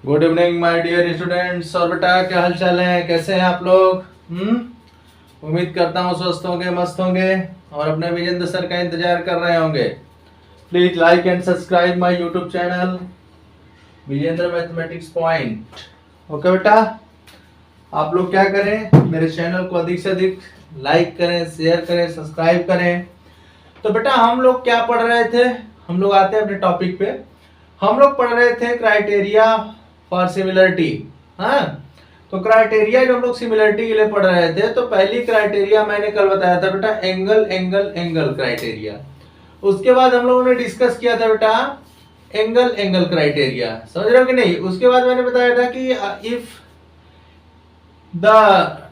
Good evening my dear students. और बेटा क्या हाल चाल है, कैसे हैं आप लोग? उम्मीद करता हूँ स्वस्थ होंगे, मस्त होंगे और अपने विजेंद्र सर का इंतजार कर रहे होंगे। Please like and subscribe my YouTube channel Vijendra mathematics point. Okay बेटा, आप लोग क्या करें, मेरे चैनल को अधिक से अधिक लाइक करें, शेयर करें, सब्सक्राइब करें। तो बेटा हम लोग क्या पढ़ रहे थे, हम लोग आते हैं अपने टॉपिक पे। हम लोग पढ़ रहे थे क्राइटेरिया फॉर सिमिलरिटी। हाँ, तो क्राइटेरिया जो हम लोग सिमिलरिटी के लिए पढ़ रहे थे, तो पहली क्राइटेरिया मैंने कल बताया था बेटा, एंगल एंगल एंगल क्राइटेरिया। उसके बाद हम लोगों ने डिस्कस किया था बेटा एंगल एंगल क्राइटेरिया, समझ रहे हो कि नहीं? उसके बाद मैंने बताया था कि if the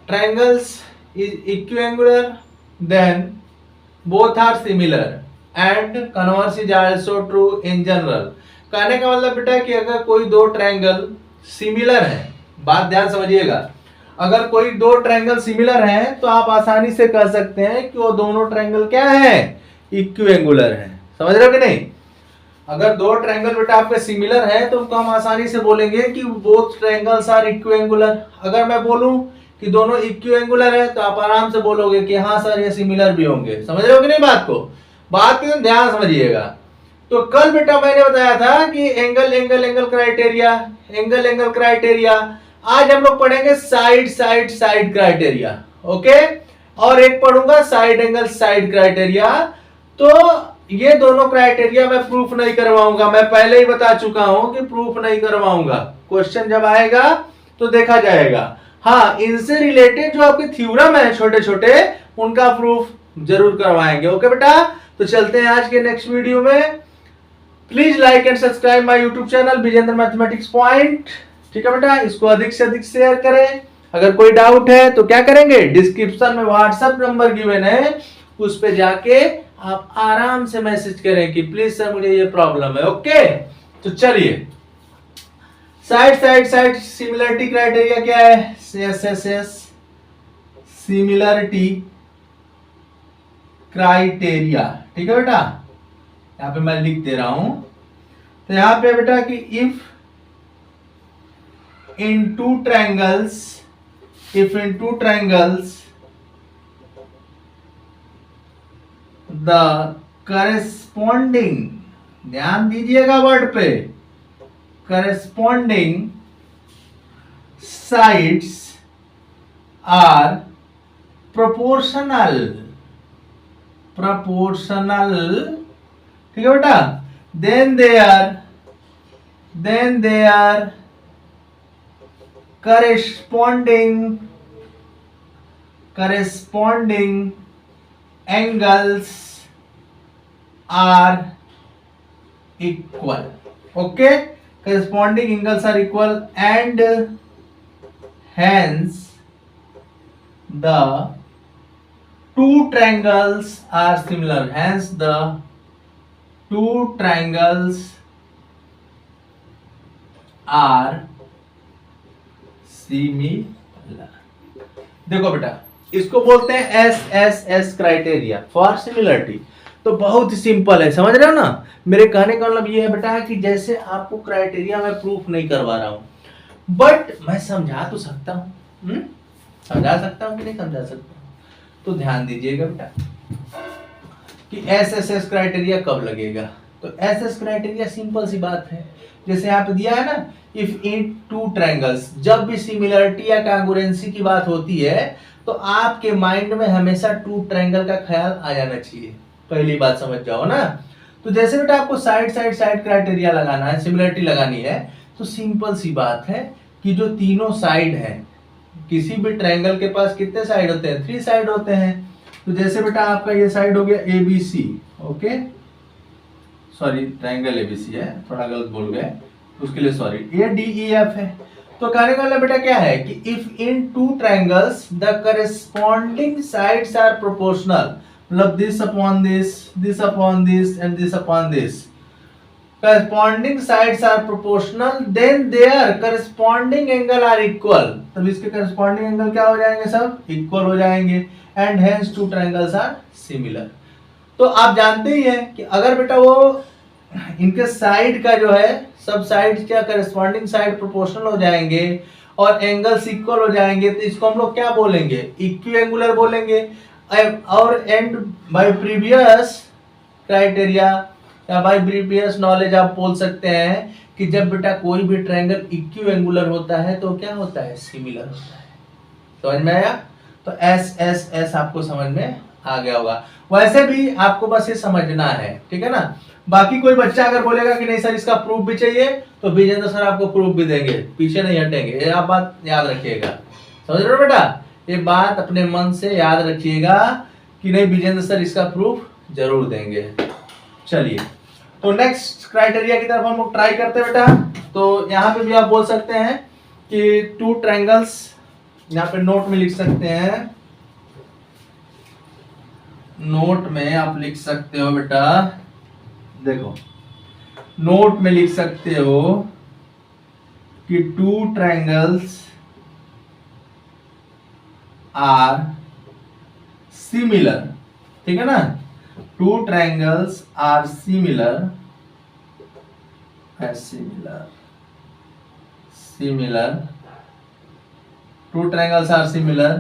triangles is equiangular then both are similar and converse is also true in general. कहने का मतलब बेटा कि अगर कोई दो ट्रायंगल सिमिलर है, बात ध्यान समझिएगा, अगर कोई दो ट्रायंगल सिमिलर है तो आप आसानी से कह सकते हैं कि वो दोनों ट्रायंगल क्या है, इक्विएंगुलर है। समझ रहे हो कि नहीं? अगर दो ट्रायंगल बेटा आपके सिमिलर है तो हम आसानी से बोलेंगे कि बोथ ट्रायंगल्स आर इक्विएंगुलर। अगर मैं बोलूं कि दोनों इक्विएंगुलर है तो आप आराम से बोलोगे कि हाँ सर ये सिमिलर भी होंगे। समझ रहे हो कि नहीं बात को? बात को ध्यान समझिएगा। तो कल बेटा मैंने बताया था कि angle angle angle criteria, angle angle criteria. आज हम लोग पढ़ेंगे side side side criteria. Okay, और एक पढ़ूंगा साइड एंगल साइड क्राइटेरिया। तो ये दोनों क्राइटेरिया मैं प्रूफ नहीं करवाऊंगा, मैं पहले ही बता चुका हूं कि प्रूफ नहीं करवाऊंगा। क्वेश्चन जब आएगा तो देखा जाएगा। हाँ, इनसे रिलेटेड जो आपके थ्योरम है छोटे छोटे, उनका प्रूफ जरूर करवाएंगे। ओके बेटा, तो चलते हैं आज के नेक्स्ट वीडियो में। Please like and subscribe my YouTube channel Vijendra mathematics point. ठीक है बेटा, इसको अधिक से अधिक शेयर करें। अगर कोई डाउट है तो क्या करेंगे, डिस्क्रिप्शन में व्हाट्सएप नंबर गिवन है, उस पे जाके आप आराम से मैसेज करें कि प्लीज सर मुझे ये प्रॉब्लम है। ओके, तो चलिए side side side similarity criteria क्या है, एसएसएस सिमिलरिटी क्राइटेरिया। ठीक है बेटा, यहां पे मैं लिख दे रहा हूं। तो यहां पे बेटा कि if in two triangles, if in two triangles the corresponding, ध्यान दीजिएगा वर्ड पे, corresponding sides are proportional, proportional, ठीक है बेटा, then they are corresponding angles are equal. Okay, corresponding angles are equal and hence the two triangles are similar. Hence the two triangles are similar. देखो बेटा, इसको बोलते हैं S S S criteria for similarity. तो बहुत ही simple है, समझ रहे हो ना? मेरे कहने का मतलब ये है बेटा कि जैसे आपको क्राइटेरिया मैं प्रूफ नहीं करवा रहा हूं, बट मैं समझा तो सकता हूं। समझा सकता हूं कि नहीं समझा सकता? तो ध्यान दीजिएगा बेटा कि एस एस एस क्राइटेरिया कब लगेगा। तो एस एस क्राइटेरिया सिंपल सी बात है, जैसे यहाँ पे दिया है ना, इफ इन टू ट्रायंगल्स, जब भी सिमिलरिटी या कांग्रुएंसी की बात होती है तो आपके माइंड में हमेशा टू ट्रायंगल का ख्याल आ जाना चाहिए। पहली बात समझ जाओ ना। तो जैसे बेटा आपको साइड साइड साइड क्राइटेरिया लगाना है, सिमिलरिटी लगानी है, तो सिंपल सी बात है कि जो तीनों साइड है, किसी भी ट्रायंगल के पास कितने साइड होते हैं, 3 साइड होते हैं। तो जैसे बेटा आपका ये साइड हो गया ABC, okay, sorry triangle ABC है, थोड़ा गलत बोल गए, उसके लिए सॉरी। ये DEF है। तो कहने का मतलब बेटा क्या है कि if in two triangles the corresponding sides are proportional, मतलब this upon this, this upon this and this upon this, corresponding sides are proportional, then their corresponding angle are equal। तब इसके corresponding angle क्या हो जाएंगे, सब equal हो जाएंगे, and hence two triangles are similar। तो आप जानते ही हैं कि अगर बेटा वो इनके साइड का जो है सब साइड्स क्या करस्पॉन्डिंग साइड प्रोपोर्शनल हो जाएंगे और एंगल्स इक्वल हो जाएंगे, तो इसको हम लोग क्या बोलेंगे, इक्विएंगुलर बोलेंगे। और एंड बाय प्रीवियस क्राइटेरिया या बाय प्रीवियस नॉलेज आप बोल सकते हैं कि जब बेटा कोई भी ट्रायंगल इक्विएंगुलर होता है तो क्या होता है, सिमिलर होता है। समझ में आया? तो एस एस एस आपको समझ में आ गया होगा। वैसे भी आपको बस ये समझना है, ठीक है ना। बाकी कोई बच्चा अगर बोलेगा कि नहीं सर इसका प्रूफ भी चाहिए, तो विजेंद्र सर आपको प्रूफ भी देंगे, पीछे नहीं हटेंगे। ये आप बात याद रखिएगा, समझ रहे हो बेटा? ये बात अपने मन से याद रखिएगा कि नहीं विजेंद्र सर इसका प्रूफ जरूर देंगे। चलिए, तो नेक्स्ट क्राइटेरिया की तरफ हम लोग ट्राई करते हैं बेटा। तो यहाँ पे भी आप बोल सकते हैं कि टू ट्रायंगल्स, यहाँ पे नोट में लिख सकते हैं, नोट में आप लिख सकते हो बेटा, देखो नोट में लिख सकते हो कि टू ट्रायंगल्स आर सिमिलर, ठीक है ना। Two triangles are similar, similar, two triangles are similar,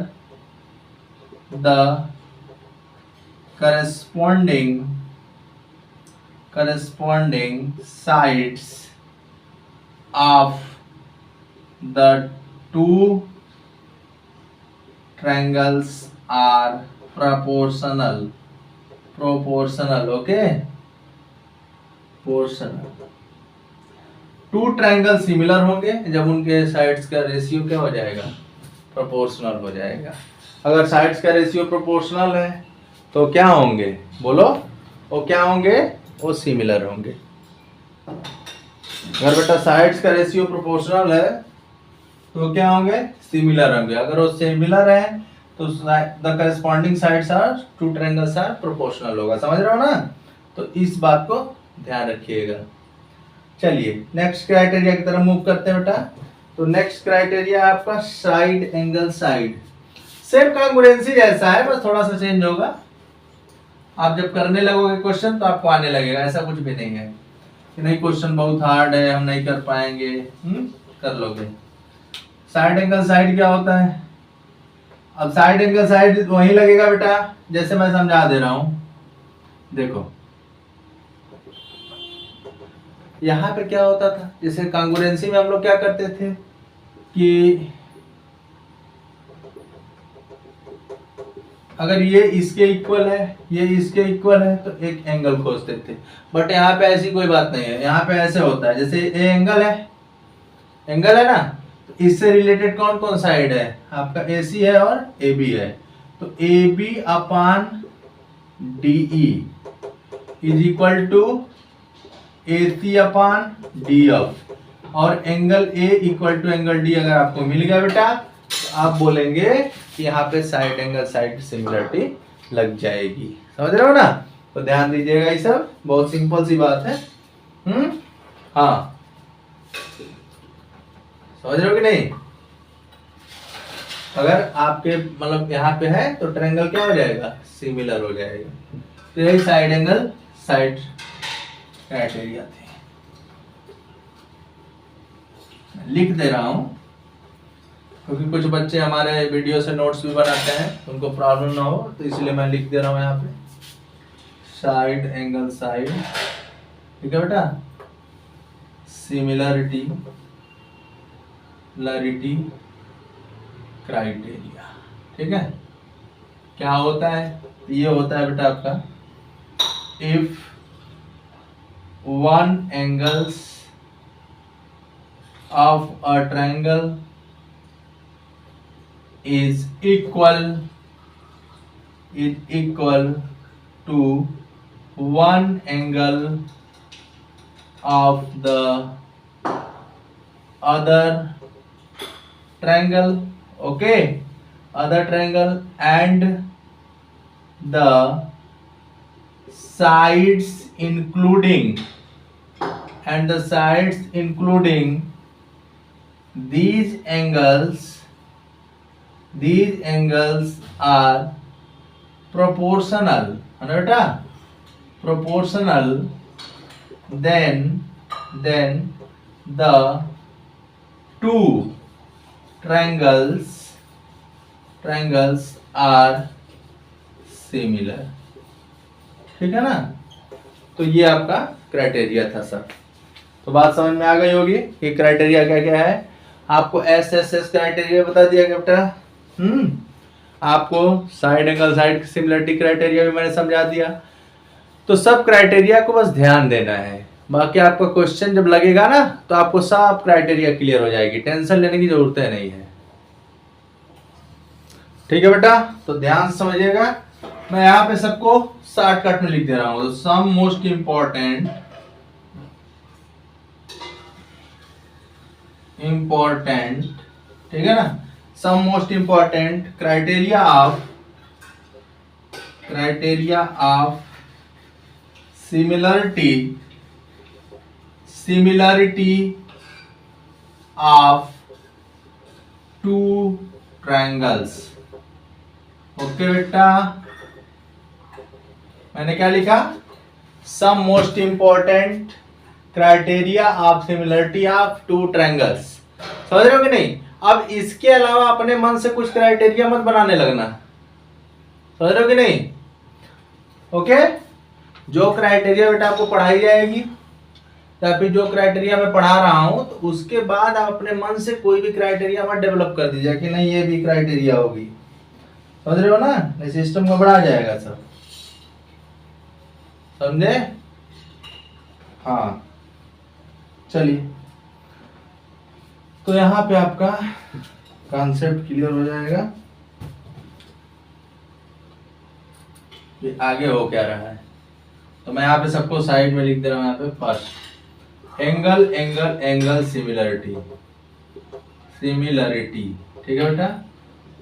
the corresponding sides of the two triangles are proportional, okay, proportional। Two triangle similar होंगे जब उनके साइड्स का रेशियो क्या हो जाएगा, प्रोपोर्शनल हो जाएगा। अगर साइड्स का रेशियो प्रोपोर्शनल है तो क्या होंगे, बोलो, वो क्या होंगे, वो सिमिलर होंगे। अगर बेटा साइड्स का रेशियो प्रोपोर्शनल है तो क्या होंगे, सिमिलर होंगे। अगर वो सिमिलर है तो the corresponding sides are two triangles are proportional होगा। समझ रहे हो ना? तो इस बात को ध्यान रखिएगा। चलिए नेक्स्ट क्राइटेरिया की तरफ मूव करते हैं बेटा। तो नेक्स्ट क्राइटेरिया आपका side angle side, same congruency जैसा है, बस थोड़ा सा चेंज होगा। आप जब करने लगोगे क्वेश्चन तो आपको आने लगेगा, ऐसा कुछ भी नहीं है कि नहीं क्वेश्चन बहुत हार्ड है हम नहीं कर पाएंगे, कर लोगे। साइड एंगल साइड क्या होता है? अब साइड एंगल साइड वही लगेगा बेटा जैसे मैं समझा दे रहा हूं। देखो यहाँ पे क्या होता था, जैसे कॉन्ग्रुएंसी में हम लोग क्या करते थे कि अगर ये इसके इक्वल है, ये इसके इक्वल है, तो एक एंगल खोजते थे। बट यहाँ पे ऐसी कोई बात नहीं है। यहाँ पे ऐसे होता है जैसे ए एंगल है, एंगल है ना, तो इससे रिलेटेड कौन कौन साइड है आपका, AC है और AB है। तो AB upon DE is equal to AC upon DF, और angle A equal to angle D अगर आपको मिल गया बेटा तो आप बोलेंगे कि यहाँ पे साइड एंगल साइड सिमिलरिटी लग जाएगी। समझ रहे हो ना? तो ध्यान दीजिएगा, ये सब बहुत सिंपल सी बात है। हाँ, समझ रहे हो कि नहीं? अगर आपके मतलब यहाँ पे है तो ट्रायंगल क्या हो जाएगा, सिमिलर हो जाएगा। तो यही साइड एंगल साइड क्राइटेरिया थे। लिख दे रहा हूं क्योंकि कुछ बच्चे हमारे वीडियो से नोट्स भी बनाते हैं, उनको प्रॉब्लम ना हो, तो इसलिए मैं लिख दे रहा हूं यहाँ पे साइड एंगल साइड, ठीक है बेटा। सिमिलरिटी लरिटी क्राइटेरिया, ठीक है। क्या होता है, ये होता है बेटा आपका if one angles of a triangle is equal to one angle of the other triangle, okay, other triangle, and the sides including these angles are proportional, proportional, then the two triangles are similar. ठीक है ना, तो ये आपका criteria था sir. तो बात समझ में आ गई होगी कि क्राइटेरिया क्या क्या है। आपको एस क्राइटेरिया बता दिया गया बेटा। आपको side angle side similarity criteria भी मैंने समझा दिया। तो सब क्राइटेरिया को बस ध्यान देना है, बाकी आपका क्वेश्चन जब लगेगा ना तो आपको सब क्राइटेरिया क्लियर हो जाएगी, टेंशन लेने की जरूरत नहीं है। ठीक है बेटा, तो ध्यान से समझिएगा। मैं यहाँ पे सबको शॉर्टकट में लिख दे रहा हूं। सम मोस्ट इंपॉर्टेंट ठीक है ना, some most important criteria of similarity of two triangles. Okay बेटा, मैंने क्या लिखा, some most important criteria of similarity of two triangles. समझ रहे हो कि नहीं। अब इसके अलावा अपने मन से कुछ क्राइटेरिया मत बनाने लगना, समझ रहे हो कि नहीं। ओके, जो क्राइटेरिया बेटा आपको पढ़ाई जाएगी या फिर जो क्राइटेरिया मैं पढ़ा रहा हूं, तो उसके बाद आप अपने मन से कोई भी क्राइटेरिया मत डेवलप कर दीजिए कि नहीं ये भी क्राइटेरिया होगी। समझ रहे हो ना, नहीं सिस्टम घबरा जाएगा सब। समझे। हाँ चलिए, तो यहाँ पे आपका कॉन्सेप्ट क्लियर हो जाएगा कि आगे हो क्या रहा है। तो मैं यहाँ पे सबको साइड में लिख दे रहा हूँ। यहाँ पे फर्स्ट एंगल सिमिलरिटी। ठीक है बेटा,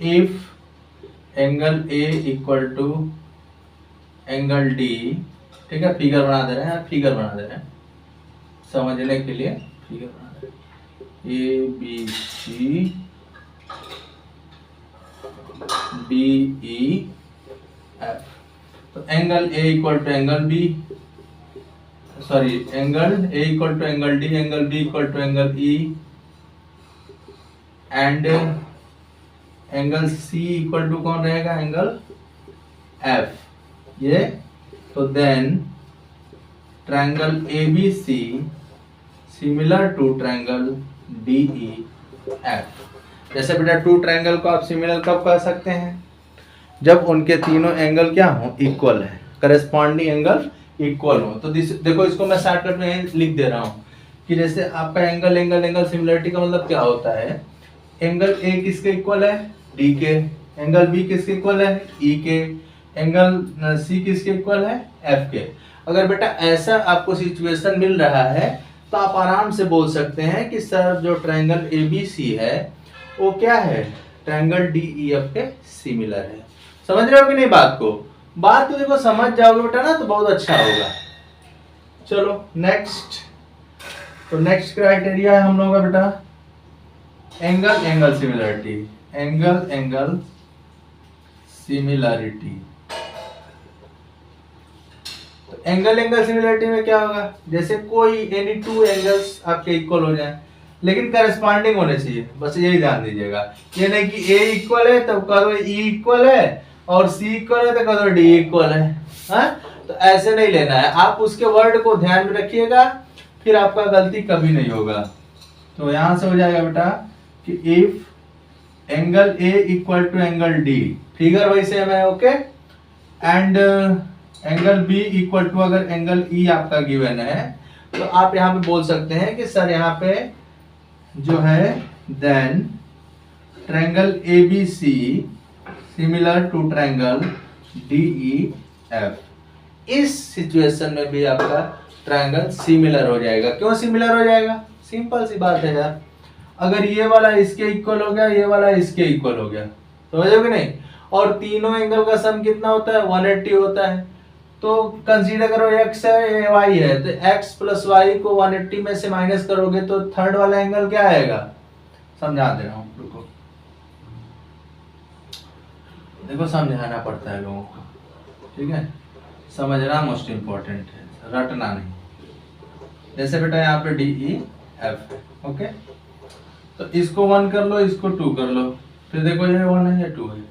if angle A equal to angle D. ठीक है, फिगर बना दे रहे हैं, फिगर बना दे रहे हैं समझने के लिए। फिगर बना दे रहे हैं A B C D E F. तो angle A equal to angle B, sorry angle A equal to angle D, angle B equal to angle E and angle C equal to कौन रहेगा, angle F ये। तो then triangle ABC similar to triangle DEF। जैसे बेटा to triangle को आप similar कब कह सकते हैं, जब उनके तीनों एंगल क्या हो, इक्वल है, करस्पॉन्डिंग एंगल इक्वल हो। तो देखो इसको मैं शॉर्टकट में लिख दे रहा हूँ कि जैसे आपका एंगल सिमिलरिटी का मतलब क्या होता है, एंगल ए किसके इक्वल है, डी के, एंगल बी किसके इक्वल है, ई के, एंगल सी किसके इक्वल है, एफ के। अगर बेटा ऐसा आपको सिचुएशन मिल रहा है तो आप आराम से बोल सकते हैं कि सर जो ट्रायंगल ABC है वो क्या है, ट्रायंगल DEF के सिमिलर है। समझ रहे हो कि नहीं बात को। बात को देखो समझ जाओगे बेटा ना तो बहुत अच्छा होगा। चलो नेक्स्ट, तो नेक्स्ट क्राइटेरिया है हम लोगों का बेटा एंगल सिमिलरिटी। एंगल सिमिलरिटी, तो एंगल सिमिलरिटी में क्या होगा, जैसे कोई एनी टू एंगल्स आपके इक्वल हो जाए लेकिन करस्पॉन्डिंग होने चाहिए, बस यही ध्यान दीजिएगा। ये नहीं कि ए इक्वल है तब कह दो ई इक्वल है और सी इक्वल है तो कह दो डी इक्वल है। हाँ, तो ऐसे नहीं लेना है, आप उसके वर्ड को ध्यान में रखिएगा, फिर आपका गलती कभी नहीं होगा। तो यहां से हो जाएगा बेटा कि if angle A equal to angle D, figure वही सेम है, okay, and angle B equal to, अगर एंगल ई आपका गिवन है तो आप यहाँ पे बोल सकते हैं कि सर यहाँ पे जो है then triangle ABC similar to triangle DEF। इस सिचुएशन में भी आपका ट्रायंगल सिमिलर हो जाएगा। क्यों सिमिलर हो जाएगा, सिंपल सी बात है यार, अगर ये वाला इसके इक्वल हो गया, ये वाला इसके इक्वल हो गया, समझोगे नहीं, और तीनों एंगल का सम कितना होता है, 180 होता है। तो कंसीडर करो x है, ये y है, तो x प्लस y को 180 में से माइनस करोगे तो थर्ड वाला एंगल क्या आएगा, समझा दे रहा हूं, रुको, देखो समझाना पड़ता है लोगों को, ठीक है, समझना मोस्ट इंपॉर्टेंट है, रटना नहीं। जैसे बेटा यहाँ पे DE एफ है। ओके, तो इसको 1 कर लो, इसको 2 कर लो, फिर देखो ये 1 है या 2 है।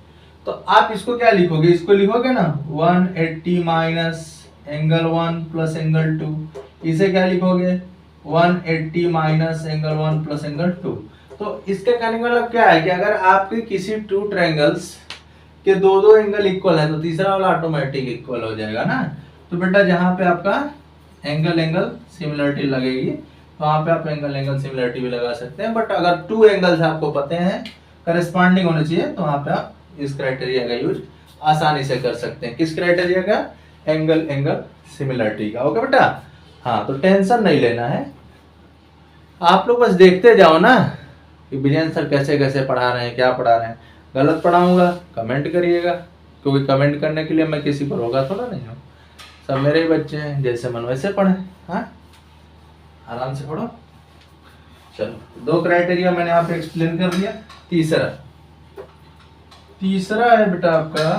तो आप इसको क्या लिखोगे, इसको लिखोगे ना 180 माइनस एंगल 1 प्लस एंगल 2। इसे क्या लिखोगे 180 माइनस एंगल 1 प्लस एंगल 2। तो इसके कहने का मतलब क्या है कि अगर आपके किसी टू ट्रायंगल्स के दो एंगल इक्वल है तो तीसरा वाला ऑटोमेटिक इक्वल हो जाएगा ना। तो बेटा जहां पे आपका एंगल एंगल सिमिलरिटी लगेगी वहां पे आप एंगल एंगल सिमिलरिटी भी लगा सकते हैं, बट अगर टू एंगल्स आपको पते हैं करस्पॉन्डिंग होने चाहिए तो वहां पे आप इस क्राइटेरिया का यूज आसानी से कर सकते हैं। किस क्राइटेरिया का, एंगल एंगल सिमिलरिटी का। ओके बेटा, हाँ तो टेंशन नहीं लेना है, आप लोग बस देखते जाओ ना कि विजय सर कैसे कैसे पढ़ा रहे हैं, क्या पढ़ा रहे हैं। गलत पढ़ाऊंगा कमेंट करिएगा, क्योंकि कमेंट करने के लिए मैं किसी पर होगा थोड़ा नहीं हूँ, सब मेरे ही बच्चे हैं, जैसे मन वैसे पढ़े। हाँ आराम से पढ़ो। चलो 2 क्राइटेरिया मैंने आप एक्सप्लेन कर दिया। तीसरा है बेटा आपका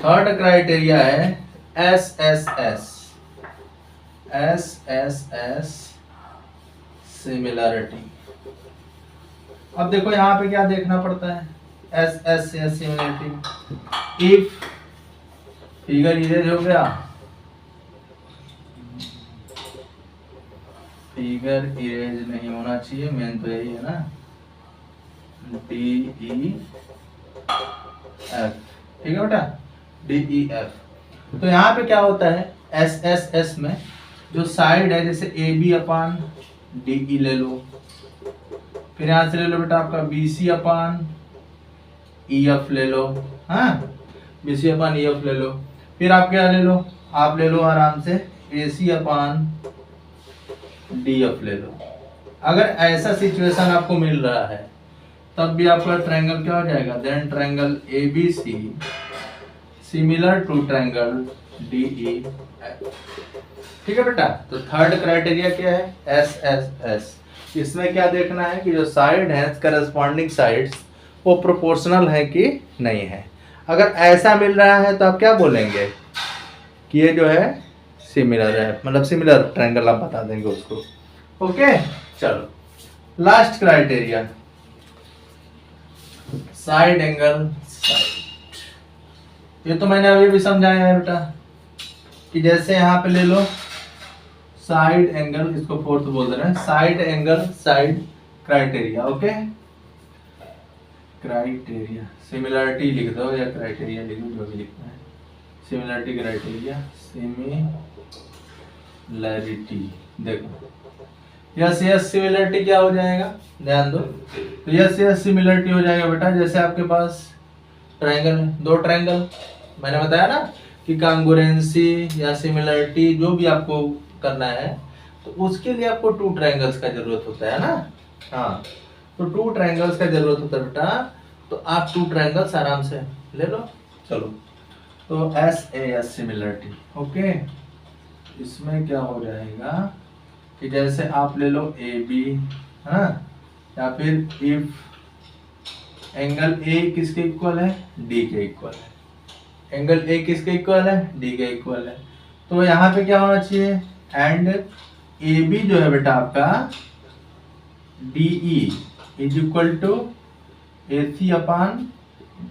थर्ड क्राइटेरिया है SSS सिमिलरिटी। अब देखो यहाँ पे क्या देखना पड़ता है, SSS similarity. If figure erase हो गया, फिगर इरेज नहीं होना चाहिए, मेन तो यही है ना, DEF। ठीक है बेटा, DEF। तो यहाँ पे क्या होता है SSS में जो साइड है, जैसे AB अपान DE ले लो, फिर यहाँ से ले लो बेटा आपका BC अपान EF ले लो। हाँ BC अपान EF ले लो, फिर आप क्या ले लो, आप ले लो आराम से AC अपान DF ले लो। अगर ऐसा सिचुएशन आपको मिल रहा है तब भी आपका ट्रायंगल क्या हो जाएगा, then triangle ABC similar to triangle DEF। ठीक है बेटा, तो थर्ड क्राइटेरिया क्या है, SSS। इसमें क्या देखना है कि जो साइड है करस्पॉन्डिंग साइड्स वो प्रोपोर्शनल है कि नहीं है। अगर ऐसा मिल रहा है तो आप क्या बोलेंगे कि ये जो है सिमिलर है, मतलब सिमिलर ट्रायंगल आप बता देंगे उसको। ओके चलो last criteria, side angle side. ये तो मैंने अभी भी समझाया है बेटा कि जैसे यहाँ पे ले लो साइड एंगल, इसको फोर्थ बोल रहे हैं, side angle side criteria. Okay criteria, similarity लिख दो या क्राइटेरिया लिख दो, जो भी लिखना है। Similarity criteria, similarity. देखो यस यस सिमिलरिटी क्या हो जाएगा, ध्यान दो। तो यस यस सिमिलरिटी हो जाएगा बेटा, जैसे आपके पास ट्रायंगल है, 2 ट्रायंगल, मैंने बताया ना कि कांगुरेंसी या सिमिलरिटी जो भी आपको करना है तो उसके लिए आपको 2 ट्रायंगल्स का जरूरत होता है ना। हाँ तो 2 ट्रायंगल्स का जरूरत होता है बेटा, तो आप 2 ट्रायंगल्स आराम से ले लो। चलो तो SAS सिमिलरिटी। ओके इसमें क्या हो जाएगा कि जैसे आप ले लो AB, हाँ, या फिर इफ एंगल A किसके इक्वल है, D के इक्वल है। एंगल A किसके इक्वल है, D के इक्वल है। तो यहाँ पे क्या होना चाहिए, एंड AB जो है बेटा आपका DE is equal to AC upon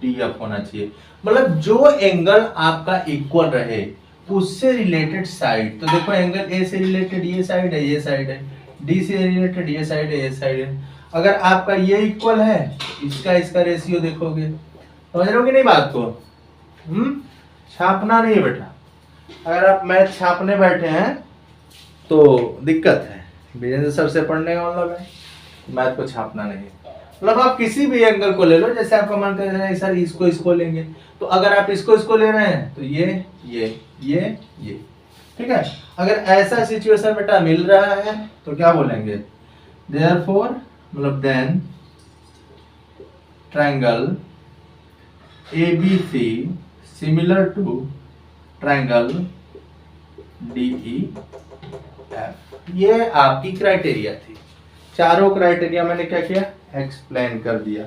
DF होना चाहिए। मतलब जो एंगल आपका इक्वल रहे उससे रिलेटेड साइड। तो देखो एंगल A से रिलेटेड ये साइड है, ये साइड है, D से रिलेटेड ये साइड है, ये साइड है। अगर आपका ये इक्वल है इसका इसका रेशियो देखोगे, समझ रहे हो कि नहीं बात को। छापना नहीं बेटा, अगर आप मैथ छापने बैठे हैं तो दिक्कत है। विजेंद्र सर से पढ़ने का मतलब है मैथ को छापना नहीं है। मतलब आप किसी भी एंगल को ले लो, जैसे आपका मन कर रहा है सर इसको लेंगे, तो अगर आप इसको ले रहे हैं तो ये ठीक है। अगर ऐसा सिचुएशन बेटा मिल रहा है तो क्या बोलेंगे, देयरफॉर मतलब then triangle ABC similar to triangle DEF। ये आपकी क्राइटेरिया थी। चारों क्राइटेरिया मैंने क्या किया, एक्सप्लेन कर दिया।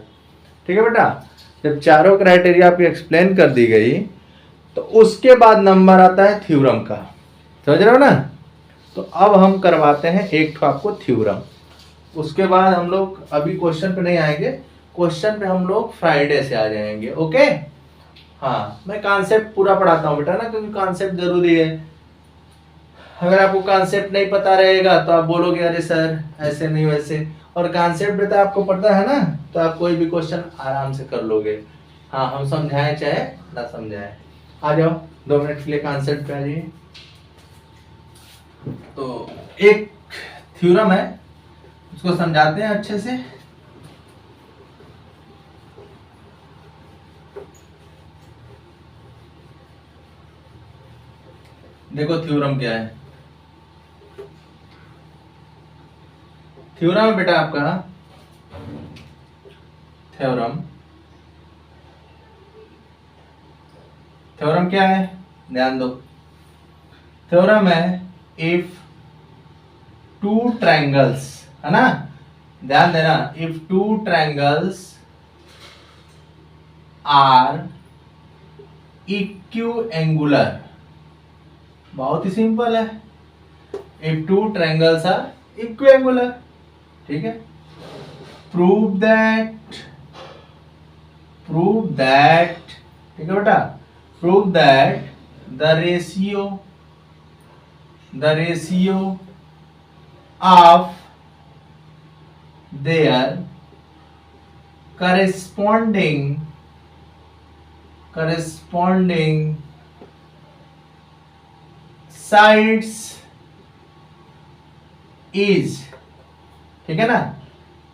ठीक है बेटा, जब चारों क्राइटेरिया आपकी एक्सप्लेन कर दी गई तो उसके बाद नंबर आता है थ्योरम का। समझ रहे हो ना। तो अब हम करवाते हैं एक ठो आपको थ्योरम, उसके बाद हम लोग अभी क्वेश्चन पे नहीं आएंगे, क्वेश्चन पे हम लोग फ्राइडे से आ जाएंगे। ओके, हाँ मैं कॉन्सेप्ट पूरा पढ़ाता हूँ बेटा ना, क्योंकि कॉन्सेप्ट जरूरी है। अगर आपको कॉन्सेप्ट नहीं पता रहेगा तो आप बोलोगे अरे सर ऐसे नहीं वैसे, और कॉन्सेप्ट बेटा आपको पता है ना, तो आप कोई भी क्वेश्चन आराम से कर लोगे। हाँ हम समझाएं चाहे ना समझाएं। आ जाओ 2 मिनट के लिए कॉन्सेप्ट पे आ जाइए। तो एक थ्योरम है, उसको समझाते हैं अच्छे से। देखो थ्योरम क्या है। थ्योरम है बेटा आपका, थ्योरम, थ्योरम क्या है ध्यान दो। थ्योरम है इफ टू ट्रायंगल्स, है ना, ध्यान देना, इफ टू ट्रायंगल्स आर इक्विएंगुलर, बहुत ही सिंपल है, इफ टू ट्रायंगल्स आर इक्विएंगुलर, ठीक है। प्रूव दैट, ठीक है बेटा, prove that the ratio of there corresponding sides is, ठीक है ना,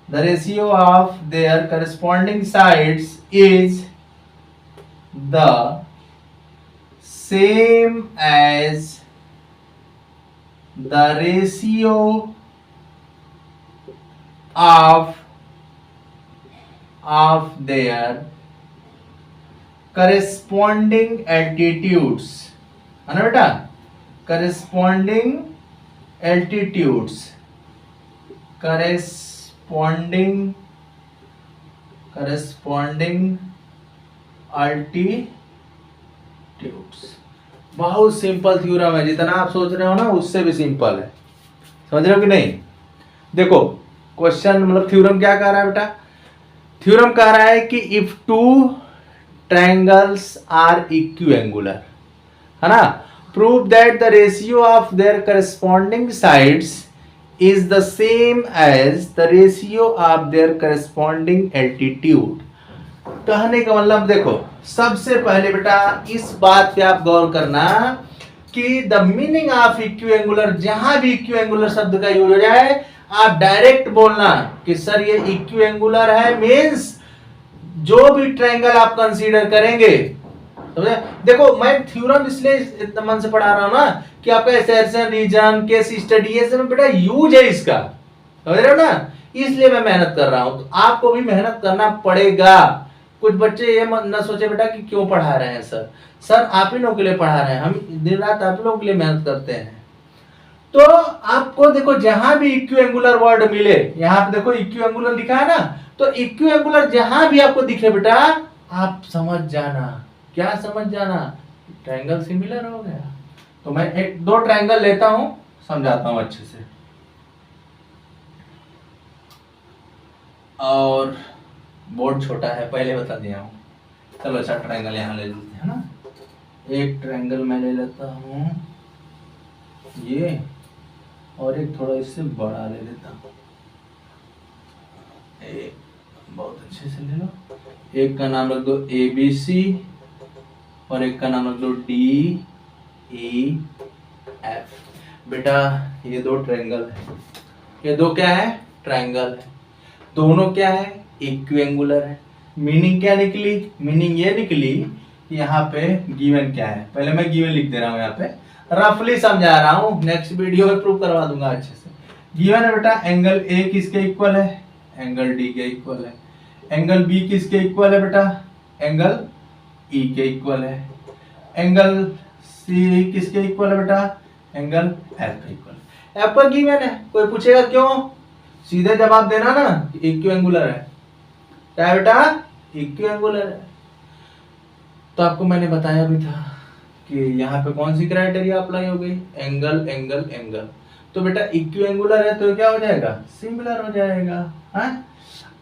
the ratio of their corresponding sides is the same as the ratio of their corresponding altitudes, है ना बेटा, corresponding altitudes, corresponding altitudes। बहुत सिंपल थ्योरम है, जितना आप सोच रहे हो ना उससे भी सिंपल है, समझ रहे हो कि नहीं। देखो क्वेश्चन मतलब थ्योरम क्या कह रहा है बेटा, थ्योरम कह रहा है कि if two triangles are equiangular, है ना, prove that the ratio of their corresponding sides is the same as the ratio of their corresponding altitude. कहने का मतलब देखो, सबसे पहले बेटा इस बात पे आप गौर करना कि द मीनिंग ऑफ इक्विएंगुलर, जहां भी इक्विएंगुलर शब्द का यूज हो जाए आप डायरेक्ट बोलना कि सर ये इक्विएंगुलर है, मींस जो भी ट्रायंगल आप कंसीडर करेंगे, समझे। देखो मैं थ्योरम इसलिए इतना मन से पढ़ा रहा हूं ना कि आपका एसर्शन, रीजन, केस स्टडी ये सब बेटा यूज है इसका, समझ रहे हो ना, इसलिए मैं मेहनत कर रहा हूं। तो आपको भी मेहनत करना पड़ेगा। कुछ बच्चे ये ना सोचे बेटा कि क्यों पढ़ा रहे हैं सर आप ही लोगों के लिए पढ़ा रहे हैं, हम दिन रात आप ही लोगों के लिए मेहनत करते हैं। तो आपको देखो जहां भी इक्विएंगुलर वर्ड मिले, यहां पे देखो इक्विएंगुलर लिखा है ना, तो इक्विएंगुलर जहां भी आपको दिखे बेटा आप समझ जाना, क्या समझ जाना, ट्रायंगल सिमिलर हो गया। तो मैं एक दो ट्रायंगल लेता हूं, समझाता हूं अच्छे से। और बोर्ड छोटा है पहले बता दिया हूं, चलो अच्छा ट्रायंगल यहां ले लेते हैं ना। एक ट्रायंगल मैं ले लेता हूं ये, और एक थोड़ा इससे बड़ा ले लेता हूं, बहुत अच्छे से ले लो। एक का नाम रख दो ABC और एक का नाम रख दो DEF। बेटा ये दो ट्रायंगल है, ये दो क्या है, ट्रायंगल है, दोनों क्या है, इक्विएंगुलर है। मीनिंग क्या निकली, मीनिंग ये निकली कि यहाँ पे गिवन क्या है, पहले मैं गिवन लिख दे रहा हूँ, यहाँ पे रफली समझा रहा हूँ, नेक्स्ट वीडियो में प्रूव करवा दूंगा अच्छे से। गिवन है बेटा एंगल A किसके इक्वल है, एंगल D के इक्वल है। एंगल B किसके इक्वल है बेटा, एंगल E के इक्वल है। एंगल C किसके इक्वल है बेटा, एंगल F के इक्वल है। F पर गिवन है, कोई पूछेगा क्यों, सीधे जवाब देना ना, इक्विएंगुलर है। क्या बेटा, इक्विएंगुलर है। तो आपको मैंने बताया भी था कि यहाँ पे कौन सी क्राइटेरिया अप्लाई हो गई, एंगल एंगल एंगल। तो बेटा इक्वी एंगुलर है तो क्या हो जाएगा, सिमिलर हो जाएगा। हाँ,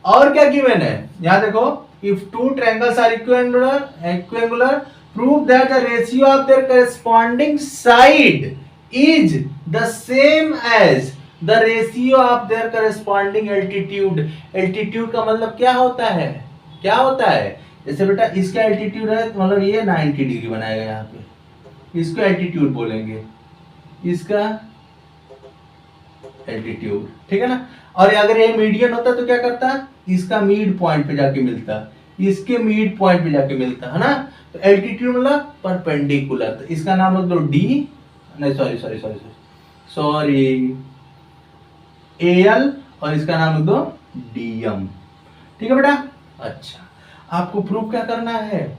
और क्या गिवन है, यहाँ देखो, if two triangles are equiangular prove that the ratio of their corresponding side is the same as the ratio of their corresponding altitude. Altitude का मतलब क्या होता है, क्या होता है, जैसे बेटा इसका एल्टीट्यूड है तो मतलब ये 90 डिग्री बनाएगा यहाँ पे, इसको एल्टीट्यूड बोलेंगे, इसका एल्टीट्यूड, ठीक है ना। और अगर ये मीडियन होता तो क्या करता, इसका मिड पॉइंट पे जाके मिलता, इसके मिड पॉइंट पे जाके मिलता है ना। तो एल्टीट्यूड मतलब परपेंडिकुलर, तो इसका नाम रख दो डी, नहीं sorry sorry sorry sorry L, और इसका नाम रख दो डीएम, ठीक है बेटा। अच्छा, आपको प्रूफ क्या करना है,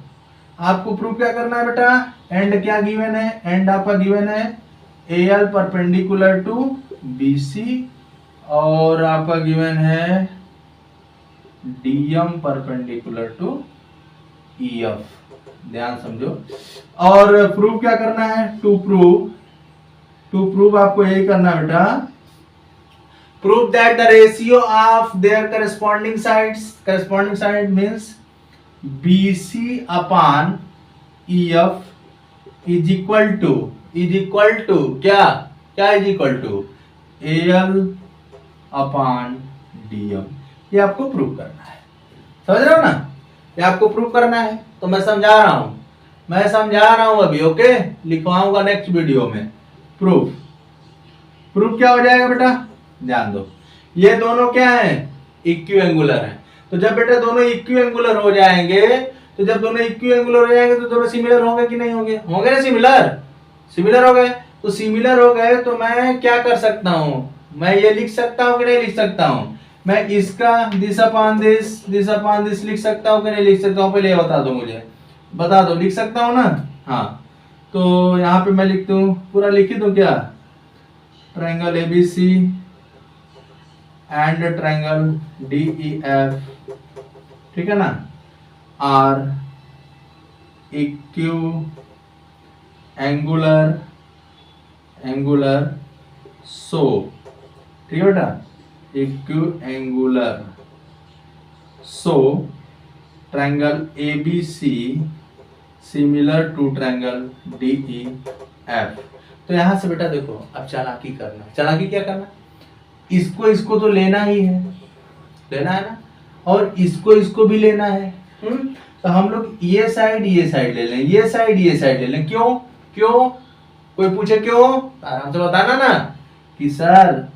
आपको प्रूफ क्या करना है बेटा, एंड क्या गिवन है, एंड आपका गिवन है एल परपेंडिकुलर टू बीसी, और आपका गिवन है डीएम परपेंडिकुलर टू ईएफ, ध्यान समझो। और प्रूफ क्या करना है, टू प्रूव आपको यही करना है बेटा, prove that the ratio of their corresponding side means BC upon EF is equal to क्या क्या is equal to L upon DM. ये आपको प्रूव करना है, समझ रहे हो ना, ये आपको प्रूव करना है। तो मैं समझा रहा हूं अभी, ओके, लिखवाऊंगा नेक्स्ट वीडियो में। प्रूफ क्या हो जाएगा बेटा, ध्यान दो, ये दोनों क्या है, इक्विएंगुलर है। तो जब बेटा दोनों इक्विएंगुलर हो जाएंगे, तो जब दोनों इक्विएंगुलर हो जाएंगे तो दोनों सिमिलर होंगे कि नहीं होंगे, होंगे ना, सिमिलर हो गए। तो सिमिलर हो गए तो मैं क्या कर सकता हूं, मैं ये लिख सकता हूं कि नहीं लिख सकता हूं, मैं इसका दिस अपॉन दिस लिख सकता हूं कि नहीं लिख सकता हूं, पहले ये बता दो मुझे, बता दो, लिख सकता हूं ना। हाँ, तो यहाँ पे मैं लिख दूं, पूरा लिख दूं क्या, triangle ABC and triangle DEF, ठीक है ना, आर एंगुलर सो, ठीक है बेटा, equiangular so triangle ABC similar to triangle DEF. तो यहां से बेटा देखो, अब चालाकी करना, चालाकी क्या करना, इसको तो लेना ही है, लेना है ना, और इसको भी लेना है। तो हम लोग ये साइड ले लें, ये साइड ले लें, क्यों कोई पूछे क्यों, आराम से बताना ना कि सर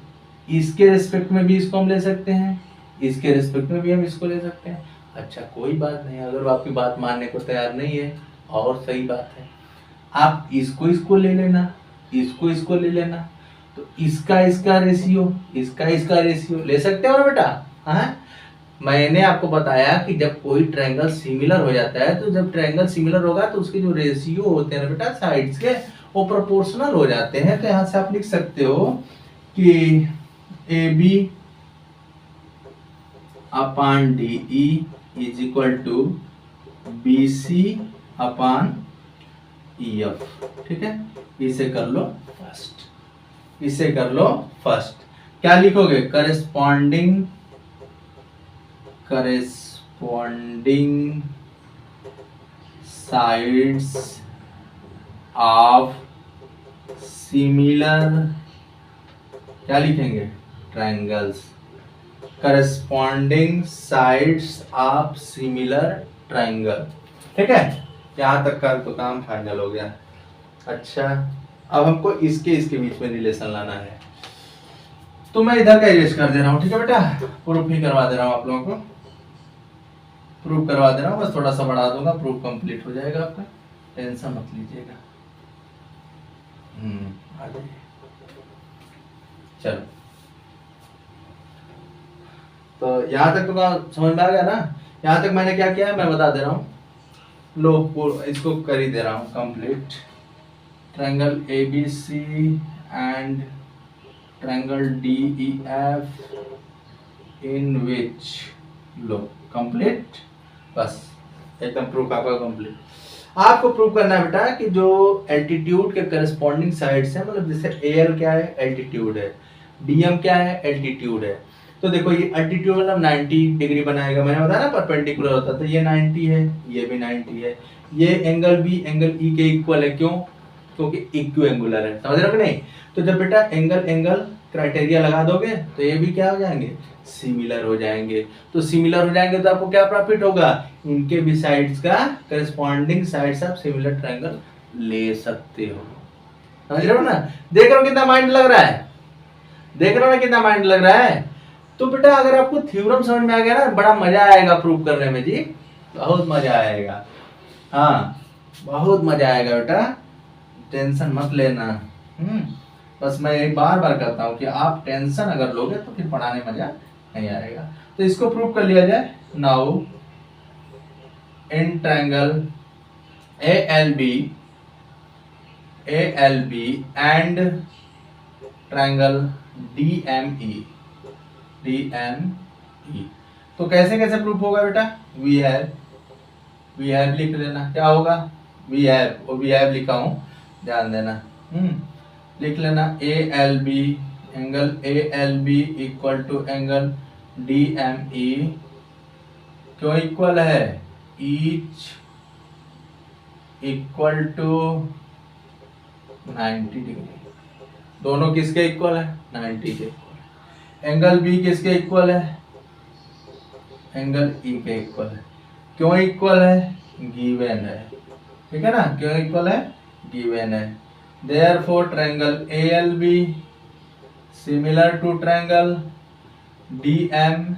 इसके रिस्पेक्ट में भी इसको हम ले सकते हैं, इसके रिस्पेक्ट में भी हम इसको ले सकते हैं। अच्छा, कोई बात नहीं, अगर आपकी बात मानने को तैयार नहीं है, और सही बात है, आप इसको ले लेना, इसको ले लेना, तो इसका रेशियो ले सकते हो ना बेटा। हाँ, मैंने आपको बताया कि जब कोई ट्रायंगल सिमिलर हो जाता है, तो जब ट्रायंगल सिमिलर होगा तो उसके जो रेशियो होते हैं ना बेटा साइड्स के, वो प्रोपोर्शनल हो जाते हैं। तो यहां से आप लिख सकते हो कि A B upon D is equal to B C upon E F, ठीक है। इसे कर लो फर्स्ट, क्या लिखोगे, करेस्पॉन्डिंग साइड्स ऑफ सिमिलर, क्या लिखेंगे, triangles, corresponding sides of similar triangle, ठीक है। यहाँ तक का तो काम फाइनल हो गया। अच्छा, अब हमको इसके बीच में रिलेशन लाना है, तो मैं इधर का इरेज कर दे रहा हूँ, ठीक है बेटा, प्रूफ ही करवा दे रहा हूँ आप लोगों को, प्रूफ करवा दे रहा हूँ, बस थोड़ा सा बढ़ा दूंगा, प्रूफ कंप्लीट हो जाएगा आपका, टेंशन मत लीजिएगा। आ जाइए, चलो, तो यहाँ तक तो समझ में आ गया ना। यहाँ तक मैंने क्या किया है मैं बता दे रहा हूँ, लो इसको कर ही दे रहा हूँ complete. Triangle ABC and triangle DEF in which, low complete, बस एकदम प्रूफ आपका कंप्लीट। आपको प्रूव करना है बेटा कि जो एल्टीट्यूड के करस्पॉन्डिंग साइड्स है, मतलब जैसे एल क्या है, एल्टीट्यूड है, डीएम क्या है, एल्टीट्यूड है। तो देखो ये एल्टीट्यूड मतलब 90 डिग्री बनाएगा, मैंने बताया ना परपेंडिकुलर होता है, तो ये 90 है, ये भी 90 है। ये एंगल भी एंगल ई के इक्वल है, क्यों? क्योंकि इक्व एंगुलर है, समझ रहे हो कि नहीं? तो जब बेटा एंगल एंगल क्राइटेरिया लगा दोगे तो ये भी क्या हो जाएंगे, सिमिलर हो जाएंगे। तो सिमिलर हो जाएंगे तो आपको क्या प्रॉफिट होगा, इनके भी साइड्स का करस्पॉन्डिंग साइड्स आप सिमिलर ट्रायंगल ले सकते हो। समझ रहे हो ना? देख रहे हो कितना माइंड लग रहा है, देख रहे हो ना कितना माइंड लग रहा है। तो बेटा अगर आपको थ्योरम समझ में आ गया ना, बड़ा मजा आएगा प्रूव करने में जी, बहुत मजा आएगा। हाँ बहुत मजा आएगा बेटा, टेंशन मत लेना। बस मैं एक बार बार कहता हूँ कि आप टेंशन अगर लोगे तो फिर पढ़ाने में मजा नहीं आएगा। तो इसको प्रूव कर लिया जाए। Now in triangle ALB and triangle DME तो कैसे कैसे प्रूफ होगा बेटा, वी हैव लिख लेना, क्या होगा, वी हैव लिखा हूं, ध्यान देना। लिख लेना ALB, angle ALB equal to angle DME, क्यों इक्वल है, ईच इक्वल टू 90 डिग्री, दोनों किसके इक्वल है, 90 के इक्वल। एंगल B किसके इक्वल है, एंगल E के इक्वल है, क्यों इक्वल है, गिवन है, ठीक है ना, क्यों इक्वल है, गिवन है। Therefore triangle ALB similar to triangle DME,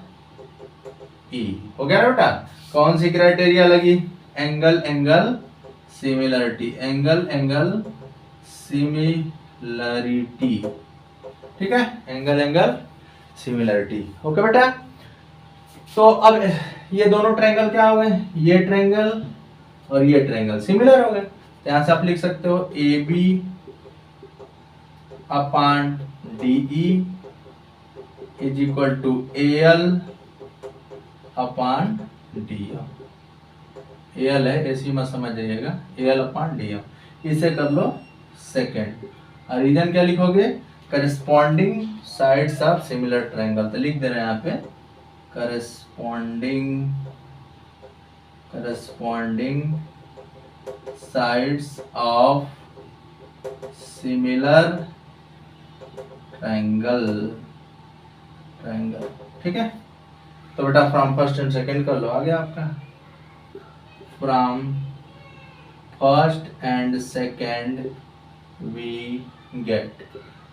हो गया ना बेटा। कौन सी क्राइटेरिया लगी, angle angle similarity, angle angle similarity, ठीक है, एंगल एंगल सिमिलरिटी। ओके बेटा, तो अब ये दोनों ट्रायंगल क्या हो गए, ये ट्रायंगल और ये ट्रायंगल सिमिलर हो गए। यहां से आप लिख सकते हो AB upon DE is equal to AL upon DM। AL है, ऐसी मत समझ जाइएगा, AL अपॉन DM। इसे कर लो सेकेंड, और रीजन क्या लिखोगे, corresponding sides of similar triangle. तो लिख दे रहे हैं यहाँ पे corresponding sides of similar triangle, ठीक है। तो बेटा फ्रॉम फर्स्ट एंड सेकंड कर लो, आ गया आपका, from first and second we get.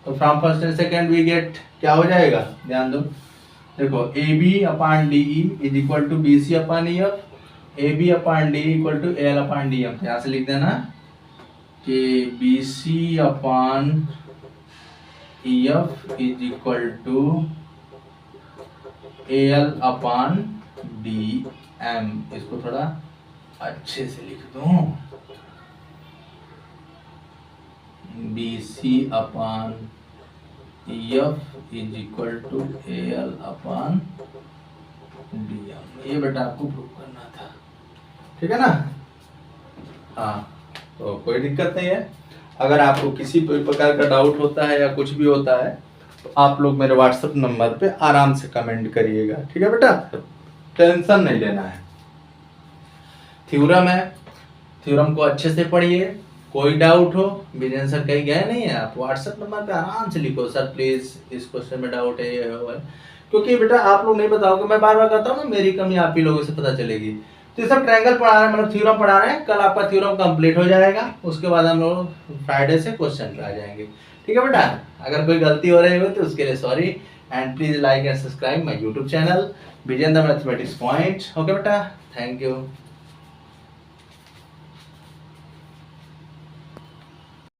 तो from first and second we get क्या हो जाएगा, ध्यान दो, देखो AB upon DE is equal to BC upon EF, AB upon DE equal to AL upon DM। यहाँ से लिख देना कि BC upon EF is equal to AL upon DM। इसको थोड़ा अच्छे से लिख दूं, BC upon EF is equal to AL upon DM। ये बेटा आपको प्रूव करना था, ठीक है ना। हाँ तो कोई दिक्कत नहीं है, अगर आपको किसी प्रकार का डाउट होता है या कुछ भी होता है तो आप लोग मेरे व्हाट्सएप नंबर पे आराम से कमेंट करिएगा, ठीक है बेटा, टेंशन नहीं लेना है। थ्योरम है, थ्योरम को अच्छे से पढ़िए, कोई डाउट हो, विजय सर कहीं गए नहीं है, आप व्हाट्सएप नंबर पे आराम से लिखो, सर प्लीज इस क्वेश्चन में डाउट है, ये है, क्योंकि बेटा आप लोग नहीं बताओगे, मैं बार बार कहता हूँ ना, मेरी कमी आप ही लोगों से पता चलेगी। तो ये सब ट्रायंगल पढ़ा रहे हैं, मतलब थ्योरम पढ़ा रहे हैं, कल आपका थ्योरम कंप्लीट हो जाएगा, उसके बाद हम लोग फ्राइडे से क्वेश्चन पे आ जाएंगे, ठीक है बेटा। अगर कोई गलती हो रही हो तो उसके लिए sorry, and please like and subscribe my YouTube channel Vijendra mathematics point. Okay बेटा, थैंक यू।